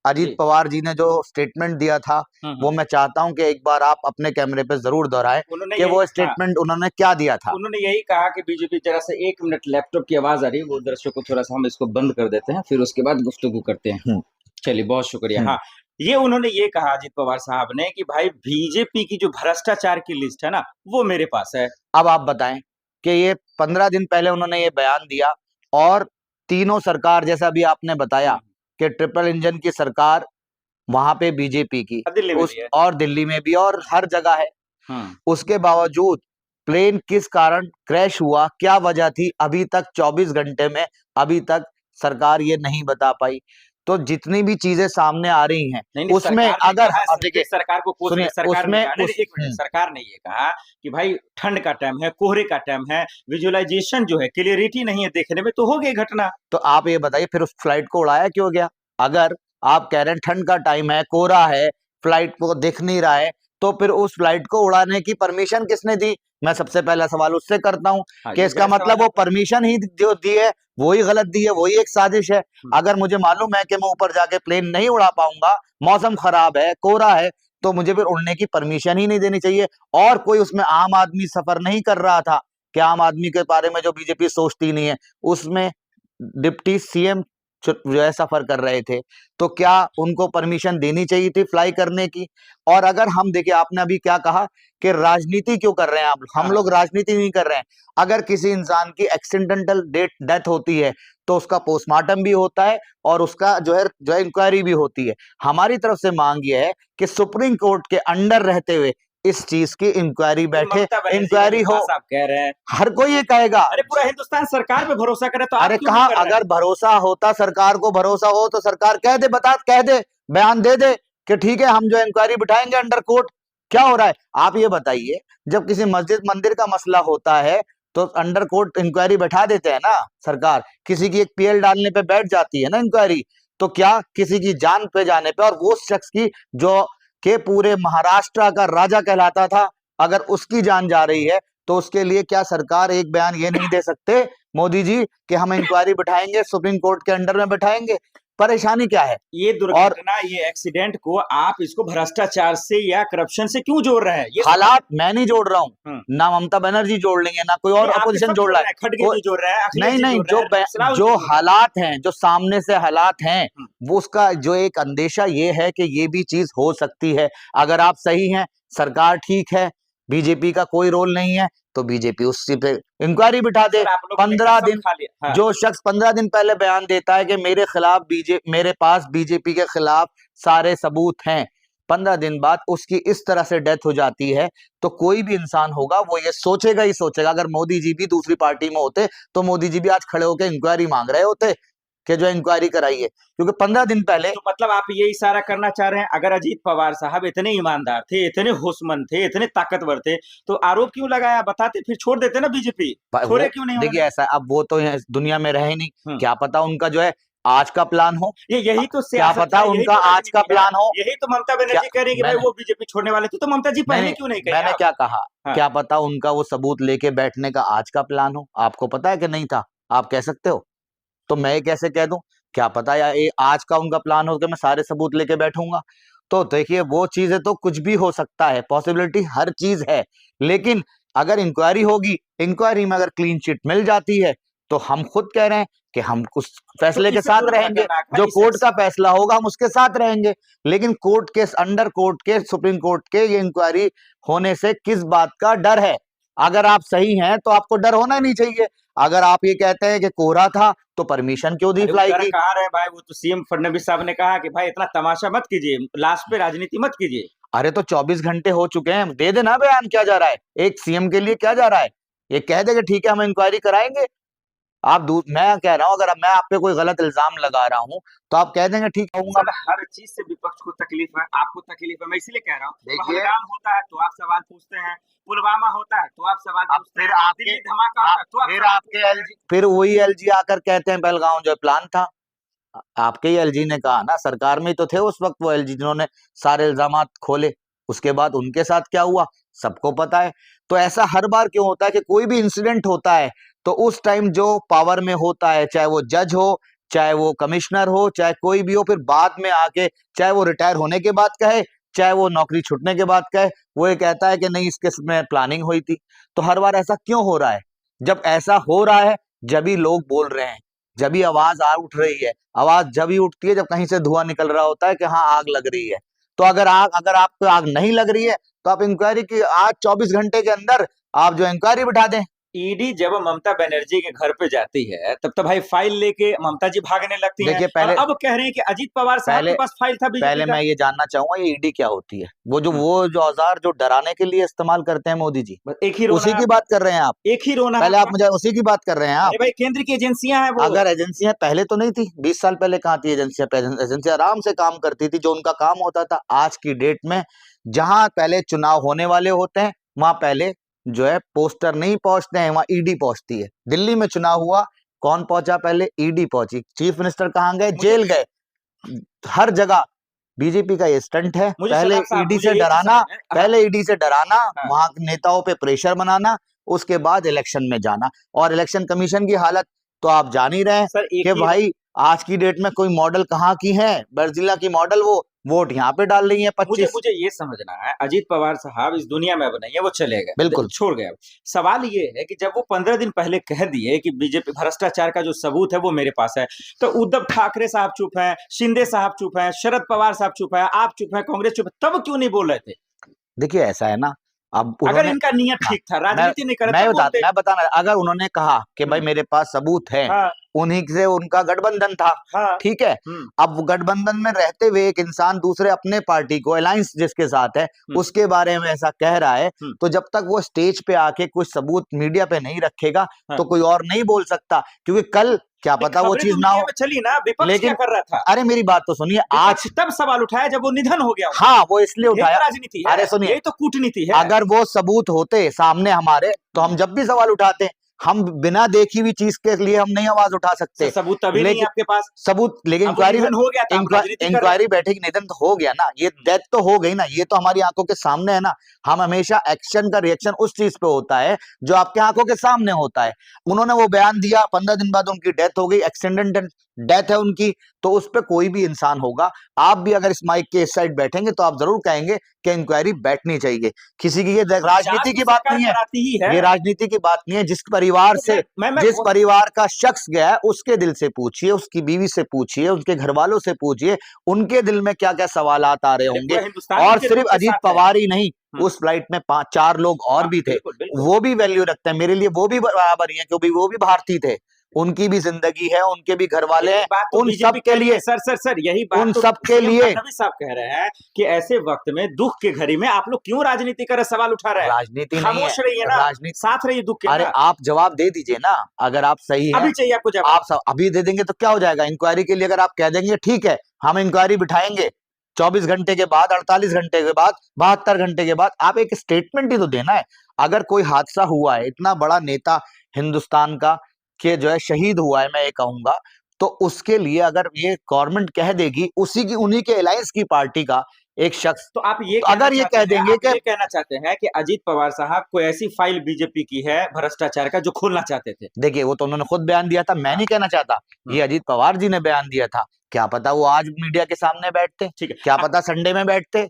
अजीत पवार जी ने जो स्टेटमेंट दिया था वो मैं चाहता हूं कि एक बार आप अपने कैमरे पे जरूर दोहराएं कि वो स्टेटमेंट उन्होंने क्या दिया था। उन्होंने यही कहा कि बीजेपी, जरा से 1 मिनट लैपटॉप की आवाज आ रही है, वो दर्शकों को थोड़ा सा हम इसको बंद कर देते हैं, फिर उसके बाद गुफ्तगू करते हैं। चलिए, बहुत शुक्रिया। हाँ, ये उन्होंने ये कहा अजीत पवार साहब ने कि भाई बीजेपी की जो भ्रष्टाचार की लिस्ट है ना, वो मेरे पास है। अब आप बताएं कि ये 15 दिन पहले उन्होंने ये बयान दिया और तीनों सरकार, जैसा भी आपने बताया कि ट्रिपल इंजन की सरकार वहां पे बीजेपी की, दिल्ली में उस भी है, और दिल्ली में भी और हर जगह है। उसके बावजूद प्लेन किस कारण क्रैश हुआ, क्या वजह थी, अभी तक 24 घंटे में अभी तक सरकार ये नहीं बता पाई। तो जितनी भी चीजें सामने आ रही हैं उसमें अगर देखिए सरकार को सुनिए उसमें सरकार ने ये कहा कि भाई ठंड का टाइम है, कोहरे का टाइम है, विजुअलाइजेशन जो है, क्लियरिटी नहीं है देखने में, तो हो गई घटना। तो आप ये बताइए फिर उस फ्लाइट को उड़ाया क्यों गया? अगर आप कह रहे हैं ठंड का टाइम है, कोहरा है, फ्लाइट को दिख नहीं रहा है, तो फिर उस फ्लाइट को उड़ाने की परमिशन किसने दी? मैं सबसे पहला सवाल उससे करता हूं कि इसका मतलब वो परमिशन ही जो दी है वही गलत दी है, वही एक साजिश है। अगर मुझे मालूम है कि मैं ऊपर जाके प्लेन नहीं उड़ा पाऊंगा, मौसम खराब है, कोहरा है, तो मुझे फिर उड़ने की परमिशन ही नहीं देनी चाहिए। और कोई उसमें आम आदमी सफर नहीं कर रहा था कि आम आदमी के बारे में जो बीजेपी सोचती नहीं है, उसमें डिप्टी सीएम जो है सफर कर रहे थे, तो क्या उनको परमिशन देनी चाहिए थी फ्लाई करने की? और अगर हम देखिए, आपने अभी क्या कहा कि राजनीति क्यों कर रहे हैं आप? हम लोग राजनीति नहीं कर रहे हैं। अगर किसी इंसान की एक्सीडेंटल डेथ होती है तो उसका पोस्टमार्टम भी होता है और उसका जो है इंक्वायरी भी होती है। हमारी तरफ से मांग यह है कि सुप्रीम कोर्ट के अंडर रहते हुए इस चीज की इंक्वायरी बैठे, इंक्वायरी हो। आप कह रहे हैं, हर कोई ये कहेगा, अरे पूरा हिंदुस्तान सरकार पे भरोसा करे, तो अरे कहाँ, अगर भरोसा होता, सरकार को भरोसा हो तो सरकार कह दे, कह दे, बयान दे दे कि ठीक है हम जो इंक्वायरी बिठाएंगे अंडर कोर्ट। क्या हो रहा है आप ये बताइए? जब किसी मस्जिद मंदिर का मसला होता है तो अंडर कोर्ट इंक्वायरी बैठा देते हैं ना सरकार, किसी की एक पीएल डालने पे बैठ जाती है ना इंक्वायरी। तो क्या किसी की जान पे जाने पे, और वो शख्स की जो के पूरे महाराष्ट्र का राजा कहलाता था, अगर उसकी जान जा रही है तो उसके लिए क्या सरकार एक बयान ये नहीं दे सकते मोदी जी कि हम इंक्वायरी बिठाएंगे, सुप्रीम कोर्ट के अंडर में बिठाएंगे? परेशानी क्या है? ये दुर्घटना, ये एक्सीडेंट को आप इसको भ्रष्टाचार से या करप्शन से क्यों जोड़ रहे हैं? ये हालात मैं नहीं जोड़ रहा हूँ, ना ममता बनर्जी जोड़ रही है, ना कोई और अपोजिशन जोड़ रहा है, खड़गे जोड़ रहा है, नहीं, जो हालात हैं, जो सामने से हालात हैं, वो उसका जो एक अंदेशा ये है कि ये भी चीज हो सकती है। अगर आप सही हैं, सरकार ठीक है, बीजेपी का कोई रोल नहीं है, तो बीजेपी उसी पे इंक्वायरी बिठा दे। 15 दिन, जो शख्स 15 दिन पहले बयान देता है कि मेरे पास बीजेपी के खिलाफ सारे सबूत हैं, 15 दिन बाद उसकी इस तरह से डेथ हो जाती है, तो कोई भी इंसान होगा वो ये सोचेगा ही सोचेगा। अगर मोदी जी भी दूसरी पार्टी में होते तो मोदी जी भी आज खड़े होकर इंक्वायरी मांग रहे होते कि जो इंक्वायरी कराइए, क्योंकि 15 दिन पहले। तो मतलब आप ये इशारा करना चाह रहे हैं, अगर अजीत पवार साहब इतने ईमानदार थे, इतने होशमंद थे, इतने ताकतवर थे, तो आरोप क्यों लगाया? बताते, फिर छोड़ देते ना बीजेपी, छोड़े क्यों नहीं? देखिए ऐसा, अब वो तो दुनिया में रहे नहीं, क्या पता उनका जो है आज का प्लान हो, यही तो क्या पता उनका आज का प्लान हो। यही तो ममता बनर्जी कह रही है कि भाई वो बीजेपी छोड़ने वाले थे, तो ममता जी पहले क्यों नहीं कही? मैंने क्या कहा, क्या पता उनका वो सबूत लेके बैठने का आज का प्लान हो। आपको पता है कि नहीं था? आप कह सकते हो, तो मैं कैसे कह दूं? क्या पता या आज का उनका प्लान हो कि मैं सारे सबूत लेके बैठूंगा। तो देखिए वो चीजें तो कुछ भी हो सकता है, पॉसिबिलिटी हर चीज है। लेकिन अगर इंक्वायरी होगी, इंक्वायरी में अगर क्लीन चिट मिल जाती है, तो हम खुद कह रहे हैं कि हम उस फैसले के साथ रहेंगे, जो कोर्ट का फैसला होगा हम उसके साथ रहेंगे। लेकिन कोर्ट के अंडर, कोर्ट के, सुप्रीम कोर्ट के ये इंक्वायरी होने से किस बात का डर है? अगर आप सही हैं तो आपको डर होना नहीं चाहिए। अगर आप ये कहते हैं कि कोहरा था तो परमिशन क्यों दी फ्लाई की? कहा रहे भाई, वो तो सीएम फडणवीस साहब ने कहा कि भाई इतना तमाशा मत कीजिए, लास्ट पे राजनीति मत कीजिए। अरे तो 24 घंटे हो चुके हैं, दे देना बयान, क्या जा रहा है? एक सीएम के लिए क्या जा रहा है? ये कह दे कि ठीक है हम इंक्वायरी कराएंगे। मैं कह रहा हूं, अगर मैं आप पे कोई गलत इल्जाम लगा रहा हूं तो आप कह देंगे ठीक होगा। हर चीज से विपक्ष को तकलीफ है, आपको तकलीफ है, मैं इसलिए कह रहा हूँ। पहलगाम होता है तो आप सवाल पूछते हैं, पुलवामा होता है तो आप सवाल पूछते हैं, दिल्ली धमाका होता है तो फिर आपके एलजी, फिर वही एलजी आकर कहते हैं पहलगाम जो प्लान था। आपके ही एलजी ने कहा ना, सरकार में तो थे उस वक्त वो एलजी जिन्होंने सारे इल्जामात खोले। उसके बाद उनके साथ क्या हुआ सबको पता है। तो ऐसा हर बार क्यों होता है कि कोई भी इंसिडेंट होता है तो उस टाइम जो पावर में होता है, चाहे वो जज हो, चाहे वो कमिश्नर हो, चाहे कोई भी हो, फिर बाद में आके चाहे वो रिटायर होने के बाद कहे, चाहे वो नौकरी छूटने के बाद कहे, वो ये कहता है कि नहीं इसके में प्लानिंग हुई थी। तो हर बार ऐसा क्यों हो रहा है? जब ऐसा हो रहा है जब ही लोग बोल रहे हैं, जब ही आवाज उठ रही है। आवाज जब ही उठती है जब कहीं से धुआं निकल रहा होता है कि हाँ आग लग रही है। तो अगर आपको आग नहीं लग रही है तो आप इंक्वायरी की आज 24 घंटे के अंदर आप जो इंक्वायरी बिठा दें। ईडी जब ममता बनर्जी के घर पे जाती है तब तो भाई फाइल लेके ममता जी भागने लगती हैं। देखिए पहले, और अब कह रहे हैं कि अजीत पवार साहब के पास फाइल था बीजेपी पहले का। मैं ये जानना चाहूंगा ये ईडी क्या होती है? वो जो औजार जो डराने के लिए इस्तेमाल करते हैं मोदी जी, बस एक ही रोना उसी की है, बात कर रहे हैं आप? एक ही रोना पहले है। आप मुझे उसी की बात कर रहे हैं आप? अरे भाई केंद्र की एजेंसियां हैं वो। अगर एजेंसियां पहले तो नहीं थी, 20 साल पहले कहाँ थी एजेंसियां? एजेंसियां आराम से काम करती थी, जो उनका काम होता था। आज की डेट में जहां पहले चुनाव होने वाले होते हैं वहां पहले जो है पोस्टर नहीं पहुंचते हैं, वहां ईडी पहुंचती है। दिल्ली में चुनाव हुआ, कौन पहुंचा पहले? ईडी पहुंची। चीफ मिनिस्टर कहाँ गए? जेल गए। हर जगह बीजेपी का ये स्टंट है, पहले ईडी से डराना, पहले ईडी से डराना, वहां नेताओं पे प्रेशर बनाना, उसके बाद इलेक्शन में जाना। और इलेक्शन कमीशन की हालत तो आप जान ही रहे हैं कि भाई आज की डेट में कोई मॉडल कहाँ की है, बर्जिला की मॉडल, वो वोट यहाँ पे डाल रही है 25। मुझे ये समझना है, अजीत पवार साहब इस दुनिया में अब नहीं है, वो चले गए, बिल्कुल छोड़ गए। सवाल ये है कि जब वो 15 दिन पहले कह दिए कि बीजेपी भ्रष्टाचार का जो सबूत है वो मेरे पास है, तो उद्धव ठाकरे साहब चुप हैं, शिंदे साहब चुप हैं, शरद पवार साहब चुप है, आप चुप हैं, कांग्रेस चुप है, तब क्यों नहीं बोल रहे थे? देखिए ऐसा है ना, अब अगर इनका नियत ठीक था, राजनीति नहीं करे, मैं बताना, अगर उन्होंने कहा कि भाई मेरे पास सबूत है, उन्हीं से उनका गठबंधन था, ठीक है। अब गठबंधन में रहते हुए एक इंसान दूसरे अपने पार्टी को, अलायंस जिसके साथ है, उसके बारे में ऐसा कह रहा है, तो जब तक वो स्टेज पे आके कुछ सबूत मीडिया पे नहीं रखेगा तो कोई और नहीं बोल सकता, क्योंकि कल क्या पता वो चीज ना हो। चली ना, विपक्ष क्या कर रहा था? अरे मेरी बात तो सुनिए, आज तब सवाल उठाया जब वो निधन हो गया। हाँ, वो इसलिए उठाया, राजनीति है। अरे सुनिए, ये तो कूटनीति है। अगर वो सबूत होते सामने हमारे तो हम जब भी सवाल उठाते, हम बिना देखी हुई चीज के लिए हम नहीं आवाज उठा सकते। सबूत तभी नहीं आपके पास सबूत, लेकिन इंक्वायरी हो गया, इंक्वायरी बैठेगी, निधन तो हो गया ना, ये डेथ तो हो गई ना, ये तो हमारी आंखों के सामने है ना। हम हमेशा एक्शन का रिएक्शन उस चीज पे होता है जो आपके आंखों के सामने होता है। उन्होंने वो बयान दिया, 15 दिन बाद उनकी डेथ हो गई, एक्सीडेंट डेथ है उनकी, तो उस पर कोई भी इंसान होगा, आप भी अगर इस माइक के इस साइड बैठेंगे तो आप जरूर कहेंगे कि इंक्वायरी बैठनी चाहिए। किसी की ये राजनीति की बात नहीं है, ये राजनीति की बात नहीं है। जिस परिवार से जिस परिवार का शख्स गया है उसके दिल से पूछिए, उसकी बीवी से पूछिए, उसके घर वालों से पूछिए, उनके दिल में क्या क्या सवालात आ रहे होंगे। और सिर्फ अजीत पवार ही नहीं, उस फ्लाइट में 5-4 लोग और भी थे, वो भी वैल्यू रखते हैं मेरे लिए, वो भी बराबर ही है, क्योंकि वो भी भारतीय थे, उनकी भी जिंदगी है, उनके भी घर वाले हैं, उन सब के लिए सर यही बात उन सब के लिए साहब कह रहे हैं कि ऐसे वक्त में, दुख के घड़ी में आप लोग क्यों राजनीति कर सवाल उठा रहे हैं? राजनीति नहीं है, रहिए ना, राजनीति साथ रहिए दुख के। अरे आप जवाब दे दीजिए ना, अगर आप सही है, अभी चाहिए आपको जवाब, आप अभी दे देंगे तो क्या हो जाएगा? इंक्वायरी के लिए अगर आप कह देंगे ठीक है हम इंक्वायरी बिठाएंगे, 24 घंटे के बाद, 48 घंटे के बाद, 72 घंटे के बाद, आप एक स्टेटमेंट ही तो देना है। अगर कोई हादसा हुआ है, इतना बड़ा नेता हिंदुस्तान का के जो है शहीद हुआ है, मैं ये कहूंगा, तो उसके लिए अगर ये गवर्नमेंट कह देगी, उन्हीं के अलायंस की पार्टी का एक शख्स, तो आप ये अगर ये कह देंगे कि, ये कहना चाहते हैं कि अजीत पवार साहब कोई ऐसी फाइल बीजेपी की है भ्रष्टाचार का जो खोलना चाहते थे? देखिए वो तो उन्होंने खुद बयान दिया था, मैं नहीं कहना चाहता, ये अजीत पवार जी ने बयान दिया था। क्या पता वो आज मीडिया के सामने बैठते, क्या पता संडे में बैठते।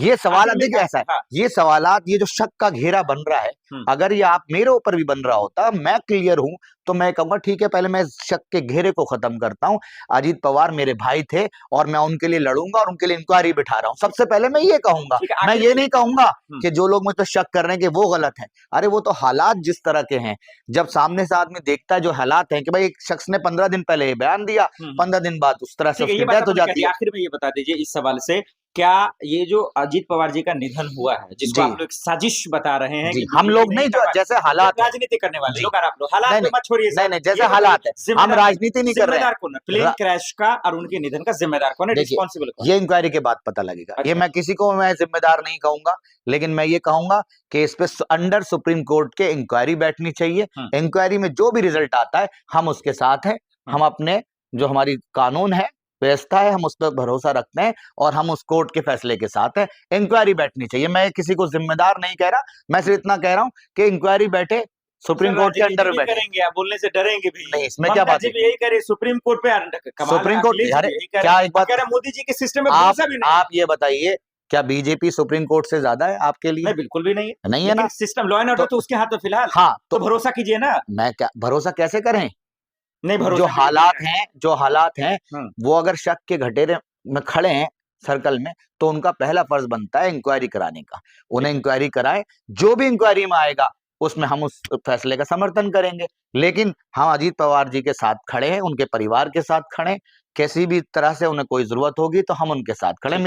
ये सवाल देखिए ऐसा है, ये सवालात, ये जो शक का घेरा बन रहा है, अगर ये आप मेरे ऊपर भी बन रहा होता, मैं क्लियर हूं, तो मैं कहूंगा ठीक है, पहले मैं शक के घेरे को खत्म करता हूं। अजीत पवार मेरे भाई थे और मैं उनके लिए लड़ूंगा और उनके लिए इंक्वायरी बिठा रहा हूं। सबसे पहले मैं ये कहूंगा, मैं ये नहीं कहूंगा कि जो लोग मुझ पर शक कर रहे हैं कि वो गलत है। अरे वो तो हालात जिस तरह के हैं, जब सामने से आदमी देखता है जो हालात हैं कि भाई एक शख्स ने 15 दिन पहले बयान दिया, 15 दिन बाद उस तरह से उसकी डेथ हो जाती है। आखिर में ये बता दीजिए इस सवाल से, क्या ये जो अजीत पवार जी का निधन हुआ है, जिसको आप लोग साजिश बता रहे हैं, कि हम लोग नहीं, जो जैसे हालात, राजनीति करने वाले लोग, आप लोग हालात मत छोड़िए, नहीं, जैसे हालात है, हम राजनीति नहीं कर रहे हैं। प्लेन क्रैश का और उनके निधन का जिम्मेदार कौन है, रिस्पॉन्सिबल कौन? ये इंक्वायरी के बाद पता लगेगा। ये मैं किसी को मैं जिम्मेदार नहीं कहूंगा, लेकिन मैं ये कहूंगा कि इस पे अंडर सुप्रीम कोर्ट के इंक्वायरी बैठनी चाहिए। इंक्वायरी में जो भी रिजल्ट आता है हम उसके साथ हैं, हम अपने जो हमारी कानून है, व्यवस्था है, हम उस पर भरोसा रखते हैं और हम उस कोर्ट के फैसले के साथ हैं। इंक्वायरी बैठनी चाहिए, मैं किसी को जिम्मेदार नहीं कह रहा, मैं सिर्फ इतना कह रहा हूं कि इंक्वायरी बैठे, सुप्रीम कोर्ट के अंडर में बैठे। करेंगे, आप बोलने से डरेंगे भी नहीं, इसमें क्या बात है? यही करे सुप्रीम कोर्ट पे, सुप्रीम कोर्ट क्या एक बात, मोदी जी के सिस्टम में भरोसा भी नहीं। आप ये बताइए, क्या बीजेपी सुप्रीम कोर्ट से ज्यादा है आपके लिए? नहीं, बिल्कुल भी नहीं है। नहीं है ना, सिस्टम लॉ एंड ऑर्डर तो उसके हाथ में फिलहाल। हाँ, तो भरोसा कीजिए ना। मैं क्या भरोसा कैसे करें? नहीं, भरोसा जो हालात हैं वो अगर शक के घटेरे में खड़े हैं सर्कल में, तो उनका पहला फर्ज बनता है इंक्वायरी कराने का। उन्हें इंक्वायरी कराए, जो भी इंक्वायरी में आएगा उसमें हम उस फैसले का समर्थन करेंगे। लेकिन हम अजीत पवार जी के साथ खड़े हैं, उनके परिवार के साथ खड़े, किसी भी तरह से उन्हें कोई जरूरत होगी तो हम उनके साथ खड़े।